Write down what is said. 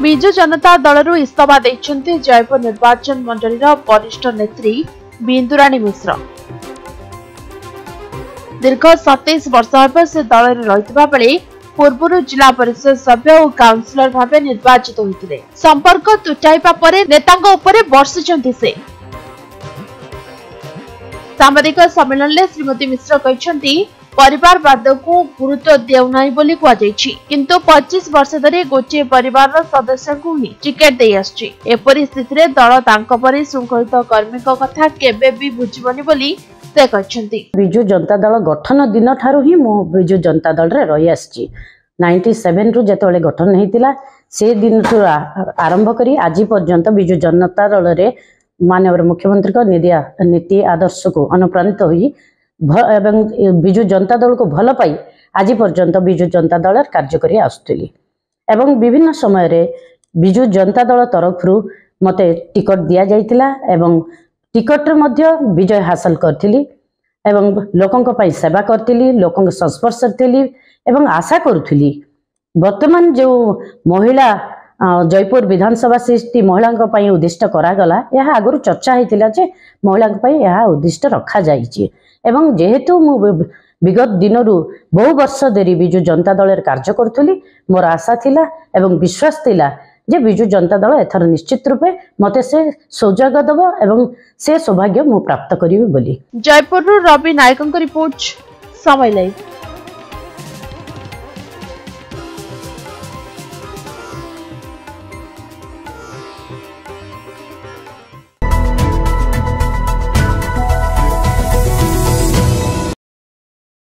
विजु जनता दलरू इस्तफा देइछन्ति जयपुर निर्वाचन मंडलीर वरिष्ठ नेत्री बिंदुराणी मिश्र। दीर्घ 27 वर्ष हेब से दल में रहितबा बेले पूर्व जिला परिषद सभ्य और काउंसिलर भाव निर्वाचित होते संपर्क तुटाइबा परे नेतांग उपरे बर्षिछन्ति से। साम्बादिक सम्मेलन में श्रीमती मिश्र कहते परिवारवाद को गुरुत्व देउनाई बोली कुआଯାଇଛି, किंतु 25 वर्ष धरि गोटे परिवार सदस्य को ही टिकेट दे आछि। एपरि स्थिति रे दल तांको परि शृंखलित कर्मी को कथा केबे भी बुझिबनी बोली से कहछन्ति। बिजु जनता दल गठन दिन ठारू ही मो बिजु जनता दल रे रहि आछि। 97 रु जेतोले गठन हेतिला से दिन आरंभ करी आज पर्यंत बिजु जनता दल रे माननीय मुख्यमंत्री को नीति आदर्श को अनुप्राणित हुई एवं बिजु जनता दल को भल पाई आज पर्यंत बिजु जनता दल कार्य करी आसुली एवं विभिन्न समय रे बिजु जनता दल तरफ मते टिकट दिया जाइतिला एवं टिकट रे मध्य विजय हासिल करथिली एवं लोकंक पई सेवा करथिली, लोकंक संस्पर्श करथिली एवं आशा करुथिली। वर्तमान जो महिला जयपुर विधानसभा सीट महिला पई उद्दिष्ट करा गला यह आगु चर्चा हेतिला जे महिला पई यह उद्दिष्ट रखा जाइछि एवं जेहेतु मु विगत दिनरू बहु वर्ष धरी बिजु जनता दल कार्य करुली मोर आशा थिला एवं विश्वास थिला जे बिजु जनता दल एथर निश्चित रूपे मते से सौभाग्य दबो एवं से सौभाग्य मु प्राप्त करिवि बोली। जयपुर रवि नायकंक रिपोर्ट समय लाइव।